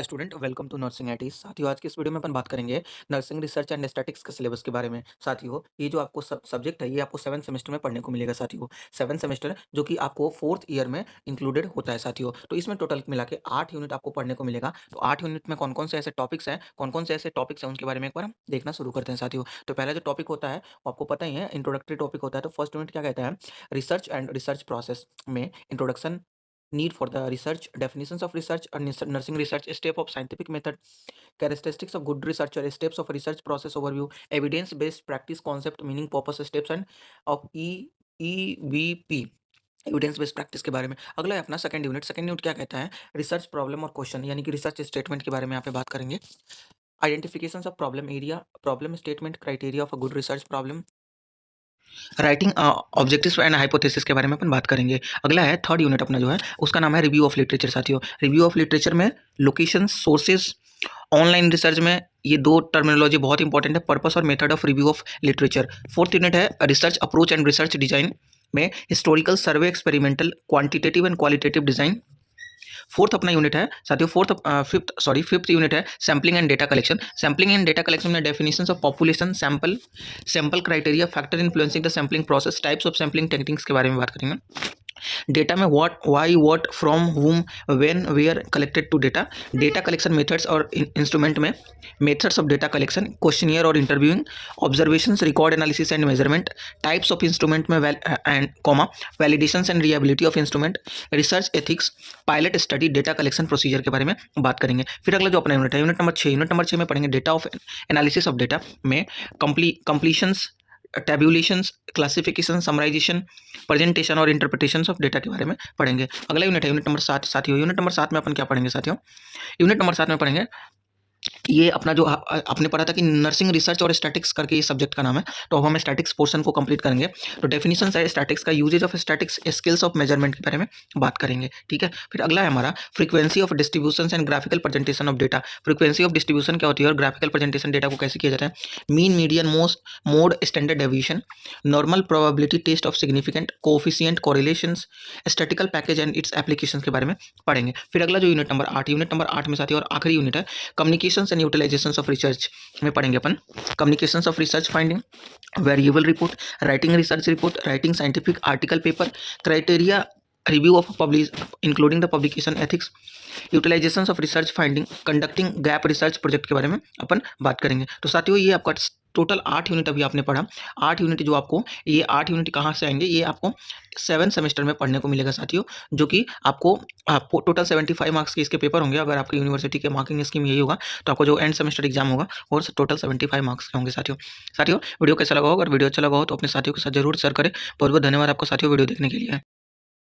Student welcome to nursing IT. साथियों, आज की इस वीडियो में अपन बात करेंगे नर्सिंग रिसर्च एंड स्टैटिस्टिक्स के सिलेबस के बारे में। साथियों, ये जो आपको सब्जेक्ट है ये आपको 7 सेमेस्टर में पढ़ने को मिलेगा। साथियों, 7 सेमेस्टर जो कि आपको 4th ईयर में इंक्लूडेड होता है। साथियों, तो इसमें टोटल मिला के 8 यूनिट आपको पढ़ने को मिलेगा। तो 8 यूनिट में कौन-कौन से ऐसे टॉपिक्स हैं, कौन-कौन से ऐसे टॉपिक्स हैं उनके बारे में एक बार हम देखना शुरू करते हैं। साथियों, तो पहला जो टॉपिक होता है वो आपको पता ही है, इंट्रोडक्टरी टॉपिक होता है। तो फर्स्ट यूनिट क्या कहता है, रिसर्च एंड रिसर्च प्रोसेस में introduction, need for the research, definitions of research and nursing research, step of scientific method, characteristics of good researcher, steps of research process overview, evidence based practice concept, meaning purpose steps and of EVP, evidence based practice के बारे में। अगला है अपना second unit क्या कहता है, research problem और क्वेश्चन यानी कि रिसर्च स्टेटमेंट के बारे में यहाँ पे बात करेंगे। Identification of problem area, problem statement, criteria of a good research problem, writing objectives and hypothesis के बारे में अपन बात करेंगे। अगला है थर्ड यूनिट अपना जो है उसका नाम है रिव्यू ऑफ लिटरेचर। साथियों, रिव्यू ऑफ लिटरेचर में लोकेशन, सोर्सेज, ऑनलाइन रिसर्च में ये दो टर्मिनोलॉजी बहुत इंपॉर्टेंट है, पर्पस और method of review of literature. Fourth unit है research approach and research design में historical survey, experimental, quantitative and qualitative design. Fourth अपना यूनिट है साथियों, फिफ्थ यूनिट है sampling and data collection. Sampling and data collection में definitions of population, sample criteria, factor influencing the sampling process, types of sampling techniques के बारे में बात करेंगे। डेटा में what, why, what, from, whom, when, where collected to data. Data collection methods और instrument में methods of data collection, questionnaire और interviewing, observations, record analysis and measurement, types of instrument में and comma, validations and reliability of instrument, research ethics, pilot study, data collection procedure के बारे में बात करेंगे। फिर अगला जो अपना यूनिट है यूनिट नंबर 6 में पढ़ेंगे data of analysis of data में कंप्लीशंस, टेब्यूलेशंस, क्लासिफिकेशन, समराइजेशन, प्रेजेंटेशन और इंटरप्रिटेशन ऑफ डेटा के बारे में पढ़ेंगे। अगला यूनिट है यूनिट नंबर 7। साथियों, यूनिट नंबर 7 में अपन क्या पढ़ेंगे साथियों, यूनिट नंबर 7 में पढ़ेंगे ये अपना जो आपने पढ़ा था कि नर्सिंग रिसर्च और स्टैटिक्स करके ये सब्जेक्ट का नाम है, तो अब हम स्टैटिक्स पोर्शन को कंप्लीट करेंगे। तो डेफिनेशन है स्टैटिक्स का, usage of statics, skills of measurement के बारे में बात करेंगे। ठीक है, फिर अगला है हमारा frequency of distribution and graphical presentation of data. Frequency of distribution क्या होती है और ग्राफिकल प्रेजेंटेशन डेटा को कैसे किया जाता है। Mean, median, mode, standard deviation, normal, probability, test of significant, coefficient, correlations, statical package and its applications के बारे में पढ़ेंगे। फिर अगला जो यूनिट नंबर 8 में साथियों और आखिरी यूनिट है communications and utilization of research में पढ़ेंगे अपन। Communications of research finding, variable report, writing research report, writing scientific article paper, criteria, review of publish including the publication ethics, utilizations of research finding, conducting gap research project के बारे में अपन बात करेंगे। तो साथियों, ये आपका टोटल 8 यूनिट अभी आपने पढ़ा। 8 यूनिट जो आपको, ये 8 यूनिट कहाँ से आएंगे, ये आपको 7 सेमेस्टर में पढ़ने को मिलेगा साथियों, जो कि आपको टोटल 75 मार्क्स के इसके पेपर होंगे। अगर आपकी यूनिवर्सिटी के मार्किंग स्कीम यही होगा तो आपको जो एंड सेमेस्टर एग्जाम होगा और टोटल 75 मार्क्स के होंगे साथियों। वीडियो कैसा लगा हो, अगर वीडियो अच्छा लगा हो तो अपने साथियों के साथ जरूर शेयर करें। बहुत बहुत धन्यवाद आपको साथियों वीडियो देखने के लिए।